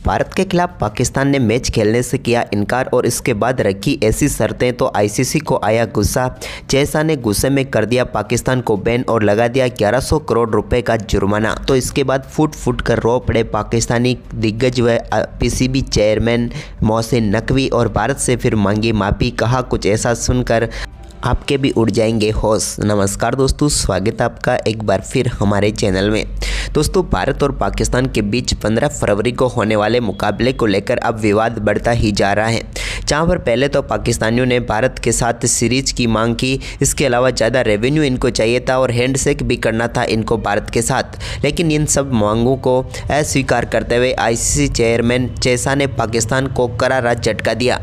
भारत के खिलाफ पाकिस्तान ने मैच खेलने से किया इनकार और इसके बाद रखी ऐसी शर्तें तो आईसीसी को आया गुस्सा। जैसा ने गुस्से में कर दिया पाकिस्तान को बैन और लगा दिया 1100 करोड़ रुपए का जुर्माना। तो इसके बाद फुट फुट कर रो पड़े पाकिस्तानी दिग्गज व पीसीबी चेयरमैन मोहसिन नकवी और भारत से फिर मांगी माफी। कहा कुछ ऐसा सुनकर आपके भी उड़ जाएंगे होश। नमस्कार दोस्तों, स्वागत है आपका एक बार फिर हमारे चैनल में। दोस्तों, भारत और पाकिस्तान के बीच 15 फरवरी को होने वाले मुकाबले को लेकर अब विवाद बढ़ता ही जा रहा है। जहां पर पहले तो पाकिस्तानियों ने भारत के साथ सीरीज की मांग की, इसके अलावा ज़्यादा रेवेन्यू इनको चाहिए था और हैंडशेक भी करना था इनको भारत के साथ। लेकिन इन सब मांगों को अस्वीकार करते हुए आईसीसी चेयरमैन चेसा ने पाकिस्तान को करारा झटका दिया।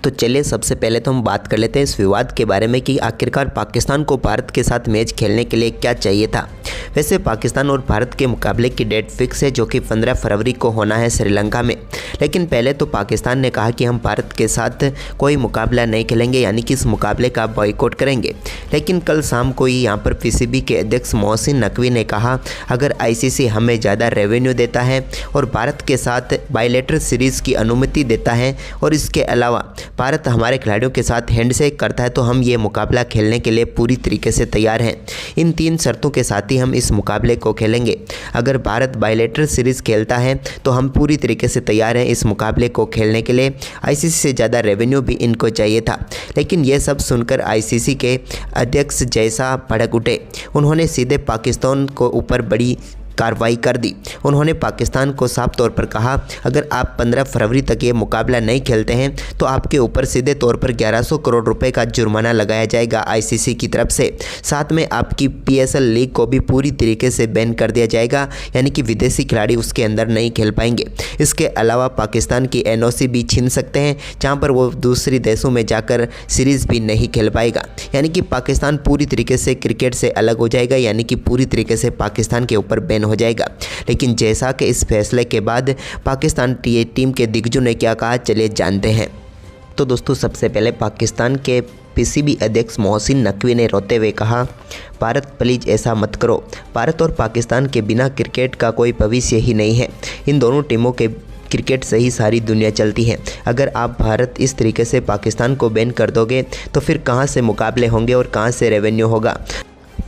तो चलिए सबसे पहले तो हम बात कर लेते हैं इस विवाद के बारे में कि आखिरकार पाकिस्तान को भारत के साथ मैच खेलने के लिए क्या चाहिए था। वैसे पाकिस्तान और भारत के मुकाबले की डेट फिक्स है जो कि 15 फरवरी को होना है श्रीलंका में। लेकिन पहले तो पाकिस्तान ने कहा कि हम भारत के साथ कोई मुकाबला नहीं खेलेंगे, यानी कि इस मुकाबले का बॉयकॉट करेंगे। लेकिन कल शाम को ही यहाँ पर पीसीबी के अध्यक्ष मोहसिन नकवी ने कहा अगर आईसीसी हमें ज़्यादा रेवेन्यू देता है और भारत के साथ बायलैटरल सीरीज़ की अनुमति देता है और इसके अलावा भारत हमारे खिलाड़ियों के साथ हैंडशेक करता है तो हम ये मुकाबला खेलने के लिए पूरी तरीके से तैयार हैं। इन 3 शर्तों के साथ ही हम इस मुकाबले को खेलेंगे। अगर भारत बायलैटरल सीरीज़ खेलता है तो हम पूरी तरीके से तैयार हैं इस मुकाबले को खेलने के लिए। आईसीसी से ज़्यादा रेवेन्यू भी इनको चाहिए था। लेकिन ये सब सुनकर आईसीसी के अध्यक्ष जैसा भड़क उठे। उन्होंने सीधे पाकिस्तान को ऊपर बड़ी कार्रवाई कर दी। उन्होंने पाकिस्तान को साफ तौर पर कहा अगर आप 15 फरवरी तक ये मुकाबला नहीं खेलते हैं तो आपके ऊपर सीधे तौर पर 1100 करोड़ रुपए का जुर्माना लगाया जाएगा आईसीसी की तरफ से। साथ में आपकी पीएसएल लीग को भी पूरी तरीके से बैन कर दिया जाएगा, यानी कि विदेशी खिलाड़ी उसके अंदर नहीं खेल पाएंगे। इसके अलावा पाकिस्तान की एनओसी भी छीन सकते हैं, जहाँ पर वो दूसरी देशों में जाकर सीरीज़ भी नहीं खेल पाएगा। यानी कि पाकिस्तान पूरी तरीके से क्रिकेट से अलग हो जाएगा, यानी कि पूरी तरीके से पाकिस्तान के ऊपर बैन हो जाएगा। लेकिन जैसा कि इस फैसले के बाद पाकिस्तान टीम के दिग्गजों ने क्या कहा, चलिए जानते हैं। तो दोस्तों, सबसे पहले पाकिस्तान के पीसीबी अध्यक्ष मोहसिन नकवी ने रोते हुए कहा भारत प्लीज़ ऐसा मत करो। भारत और पाकिस्तान के बिना क्रिकेट का कोई भविष्य ही नहीं है। इन दोनों टीमों के क्रिकेट से ही सारी दुनिया चलती है। अगर आप भारत इस तरीके से पाकिस्तान को बैन कर दोगे तो फिर कहाँ से मुकाबले होंगे और कहाँ से रेवेन्यू होगा।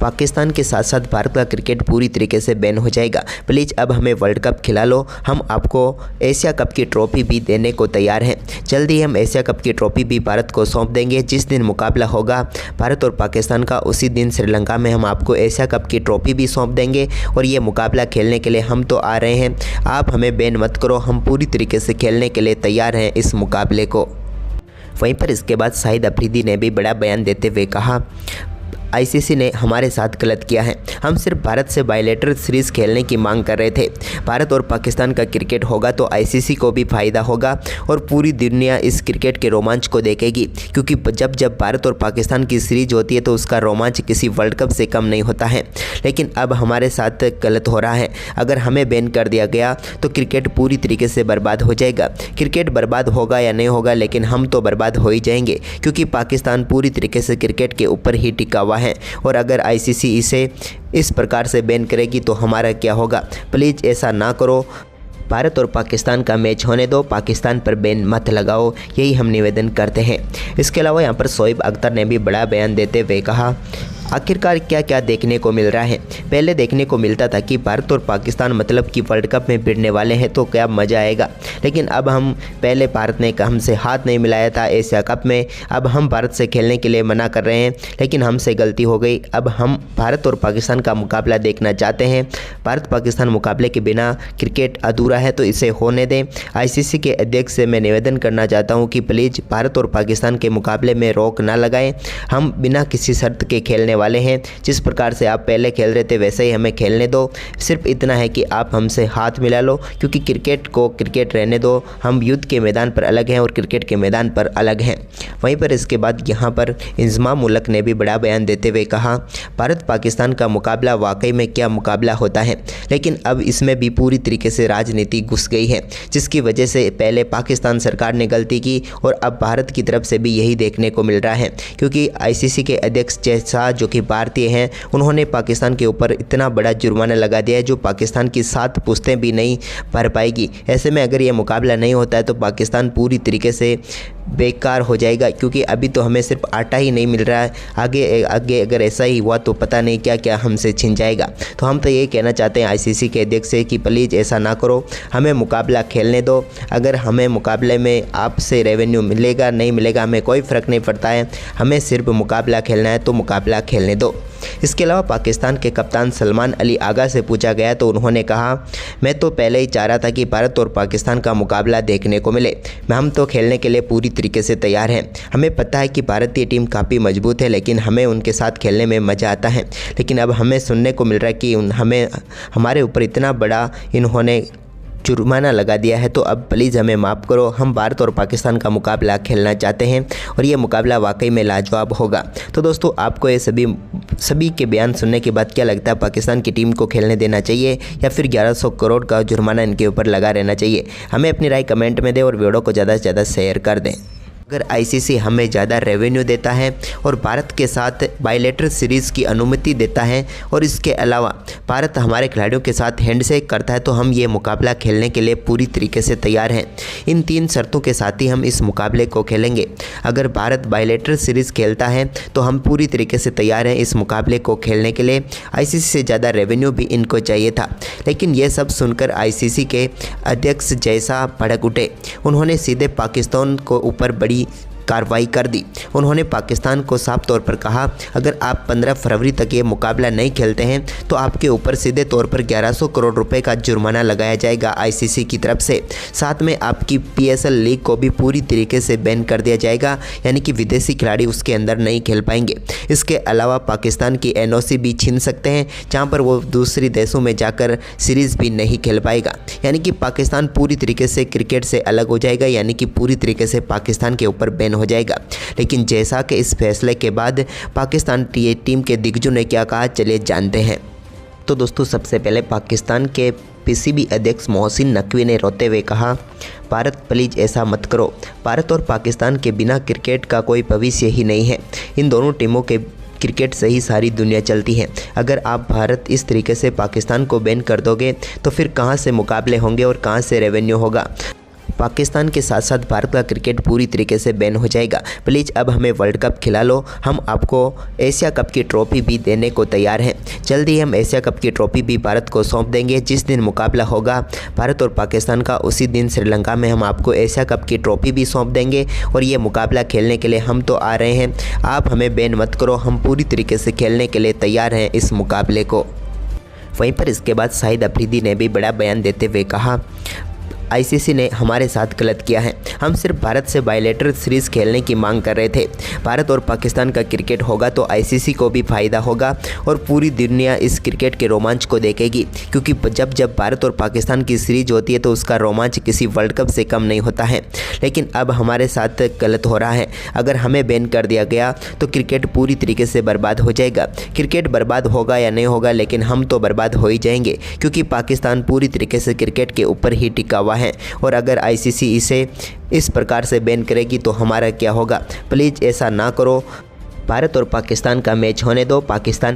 पाकिस्तान के साथ साथ भारत का क्रिकेट पूरी तरीके से बैन हो जाएगा। प्लीज़ अब हमें वर्ल्ड कप खिला लो, हम आपको एशिया कप की ट्रॉफी भी देने को तैयार हैं। जल्दी हम एशिया कप की ट्रॉफी भी भारत को सौंप देंगे। जिस दिन मुकाबला होगा भारत और पाकिस्तान का, उसी दिन श्रीलंका में हम आपको एशिया कप की ट्रॉफी भी सौंप देंगे और ये मुकाबला खेलने के लिए हम तो आ रहे हैं। आप हमें बैन मत करो, हम पूरी तरीके से खेलने के लिए तैयार हैं इस मुकाबले को। वहीं पर इसके बाद शाहिद अफरीदी ने भी बड़ा बयान देते हुए कहा आईसीसी ने हमारे साथ गलत किया है। हम सिर्फ भारत से बायलैटरल सीरीज़ खेलने की मांग कर रहे थे। भारत और पाकिस्तान का क्रिकेट होगा तो आईसीसी को भी फ़ायदा होगा और पूरी दुनिया इस क्रिकेट के रोमांच को देखेगी, क्योंकि जब भारत और पाकिस्तान की सीरीज होती है तो उसका रोमांच किसी वर्ल्ड कप से कम नहीं होता है। लेकिन अब हमारे साथ गलत हो रहा है। अगर हमें बैन कर दिया गया तो क्रिकेट पूरी तरीके से बर्बाद हो जाएगा। क्रिकेट बर्बाद होगा या नहीं होगा, लेकिन हम तो बर्बाद हो ही जाएंगे, क्योंकि पाकिस्तान पूरी तरीके से क्रिकेट के ऊपर ही टिका हुआ है। और अगर आईसीसी इसे इस प्रकार से बैन करेगी तो हमारा क्या होगा। प्लीज़ ऐसा ना करो, भारत और पाकिस्तान का मैच होने दो, पाकिस्तान पर बैन मत लगाओ, यही हम निवेदन करते हैं। इसके अलावा यहाँ पर शोएब अख्तर ने भी बड़ा बयान देते हुए कहा आखिरकार क्या क्या देखने को मिल रहा है। पहले देखने को मिलता था कि भारत और पाकिस्तान मतलब कि वर्ल्ड कप में भिड़ने वाले हैं तो क्या मज़ा आएगा। लेकिन अब हम पहले भारत ने हमसे हाथ नहीं मिलाया था एशिया कप में, अब हम भारत से खेलने के लिए मना कर रहे हैं, लेकिन हमसे गलती हो गई। अब हम भारत और पाकिस्तान का मुकाबला देखना चाहते हैं। भारत पाकिस्तान मुकाबले के बिना क्रिकेट अधूरा है तो इसे होने दें। आईसीसी के अध्यक्ष से मैं निवेदन करना चाहता हूँ कि प्लीज़ भारत और पाकिस्तान के मुकाबले में रोक ना लगाएं। हम बिना किसी शर्त के खेलने वाले हैं। जिस प्रकार से आप पहले खेल रहे थे वैसे ही हमें खेलने दो। सिर्फ इतना है कि आप हमसे हाथ मिला लो, क्योंकि क्रिकेट को क्रिकेट रहने दो। हम युद्ध के मैदान पर अलग हैं और क्रिकेट के मैदान पर अलग हैं। वहीं पर इसके बाद यहाँ पर इंजमाम उल-हक ने भी बड़ा बयान देते हुए कहा भारत पाकिस्तान का मुकाबला वाकई में क्या मुकाबला होता है, लेकिन अब इसमें भी पूरी तरीके से राजनीति घुस गई है, जिसकी वजह से पहले पाकिस्तान सरकार ने गलती की और अब भारत की तरफ से भी यही देखने को मिल रहा है। क्योंकि आईसीसी के अध्यक्ष जैसा जो जो कि भारतीय हैं, उन्होंने पाकिस्तान के ऊपर इतना बड़ा जुर्माना लगा दिया है जो पाकिस्तान की 7 पुश्तें भी नहीं भर पाएगी। ऐसे में अगर ये मुकाबला नहीं होता है तो पाकिस्तान पूरी तरीके से बेकार हो जाएगा, क्योंकि अभी तो हमें सिर्फ आटा ही नहीं मिल रहा है। आगे आगे अगर ऐसा ही हुआ तो पता नहीं क्या क्या हमसे छिन जाएगा। तो हम तो ये कहना चाहते हैं आईसीसी के अध्यक्ष से कि प्लीज़ ऐसा ना करो, हमें मुकाबला खेलने दो। अगर हमें मुकाबले में आपसे रेवेन्यू मिलेगा नहीं मिलेगा हमें कोई फ़र्क नहीं पड़ता है, हमें सिर्फ मुकाबला खेलना है तो मुकाबला खेलने दो। इसके अलावा पाकिस्तान के कप्तान सलमान अली आगा से पूछा गया तो उन्होंने कहा, मैं तो पहले ही चाह रहा था कि भारत और पाकिस्तान का मुकाबला देखने को मिले। हम तो खेलने के लिए पूरी तरीके से तैयार हैं। हमें पता है कि भारतीय टीम काफ़ी मजबूत है, लेकिन हमें उनके साथ खेलने में मज़ा आता है। लेकिन अब हमें सुनने को मिल रहा है कि हमारे ऊपर इतना बड़ा इन्होंने जुर्माना लगा दिया है, तो अब प्लीज़ हमें माफ़ करो। हम भारत और पाकिस्तान का मुकाबला खेलना चाहते हैं और ये मुकाबला वाकई में लाजवाब होगा। तो दोस्तों, आपको ये सभी के बयान सुनने के बाद क्या लगता है, पाकिस्तान की टीम को खेलने देना चाहिए या फिर 1100 करोड़ का जुर्माना इनके ऊपर लगा रहना चाहिए? हमें अपनी राय कमेंट में दें और वीडियो को ज़्यादा से ज़्यादा शेयर कर दें। अगर आईसीसी हमें ज़्यादा रेवेन्यू देता है और भारत के साथ बायलैटरल सीरीज़ की अनुमति देता है और इसके अलावा भारत हमारे खिलाड़ियों के साथ हैंडशेक करता है, तो हम ये मुकाबला खेलने के लिए पूरी तरीके से तैयार हैं। इन 3 शर्तों के साथ ही हम इस मुकाबले को खेलेंगे। अगर भारत बायलैटरल सीरीज़ खेलता है तो हम पूरी तरीके से तैयार हैं इस मुकाबले को खेलने के लिए। आईसीसी से ज़्यादा रेवेन्यू भी इनको चाहिए था, लेकिन ये सब सुनकर आईसीसी के अध्यक्ष जैसा भड़क उठे। उन्होंने सीधे पाकिस्तान को ऊपर बड़ी कार्रवाई कर दी। उन्होंने पाकिस्तान को साफ तौर पर कहा, अगर आप 15 फरवरी तक ये मुकाबला नहीं खेलते हैं तो आपके ऊपर सीधे तौर पर 1100 करोड़ रुपए का जुर्माना लगाया जाएगा आईसीसी की तरफ से। साथ में आपकी पीएसएल लीग को भी पूरी तरीके से बैन कर दिया जाएगा, यानी कि विदेशी खिलाड़ी उसके अंदर नहीं खेल पाएंगे। इसके अलावा पाकिस्तान की एनओसी भी छीन सकते हैं, जहाँ पर वो दूसरी देशों में जाकर सीरीज़ भी नहीं खेल पाएगा। यानी कि पाकिस्तान पूरी तरीके से क्रिकेट से अलग हो जाएगा, यानी कि पूरी तरीके से पाकिस्तान के ऊपर बैन हो जाएगा। लेकिन जैसा कि इस फैसले के बाद पाकिस्तान टीम के दिग्गजों ने क्या कहा, चलिए जानते हैं। तो दोस्तों, सबसे पहले पाकिस्तान के पीसीबी अध्यक्ष मोहसिन नकवी ने रोते हुए कहा, भारत प्लीज़ ऐसा मत करो। भारत और पाकिस्तान के बिना क्रिकेट का कोई भविष्य ही नहीं है। इन दोनों टीमों के क्रिकेट से ही सारी दुनिया चलती है। अगर आप भारत इस तरीके से पाकिस्तान को बैन कर दोगे तो फिर कहाँ से मुकाबले होंगे और कहाँ से रेवेन्यू होगा? पाकिस्तान के साथ साथ भारत का क्रिकेट पूरी तरीके से बैन हो जाएगा। प्लीज़ अब हमें वर्ल्ड कप खिला लो। हम आपको एशिया कप की ट्रॉफी भी देने को तैयार हैं। जल्दी ही हम एशिया कप की ट्रॉफी भी भारत को सौंप देंगे। जिस दिन मुकाबला होगा भारत और पाकिस्तान का, उसी दिन श्रीलंका में हम आपको एशिया कप की ट्रॉफी भी सौंप देंगे और ये मुकाबला खेलने के लिए हम तो आ रहे हैं। आप हमें बैन मत करो, हम पूरी तरीके से खेलने के लिए तैयार हैं इस मुकाबले को। वहीं पर इसके बाद शाहिद अफरीदी ने भी बड़ा बयान देते हुए कहा, आईसीसी ने हमारे साथ गलत किया है। हम सिर्फ भारत से बायलैटरल सीरीज़ खेलने की मांग कर रहे थे। भारत और पाकिस्तान का क्रिकेट होगा तो आईसीसी को भी फ़ायदा होगा और पूरी दुनिया इस क्रिकेट के रोमांच को देखेगी, क्योंकि जब भारत और पाकिस्तान की सीरीज होती है तो उसका रोमांच किसी वर्ल्ड कप से कम नहीं होता है। लेकिन अब हमारे साथ गलत हो रहा है। अगर हमें बैन कर दिया गया तो क्रिकेट पूरी तरीके से बर्बाद हो जाएगा। क्रिकेट बर्बाद होगा या नहीं होगा, लेकिन हम तो बर्बाद हो ही जाएंगे, क्योंकि पाकिस्तान पूरी तरीके से क्रिकेट के ऊपर ही टिका हुआ है। और अगर आईसीसी इसे इस प्रकार से बैन करेगी तो हमारा क्या होगा? प्लीज़ ऐसा ना करो। भारत और पाकिस्तान का मैच होने दो। पाकिस्तान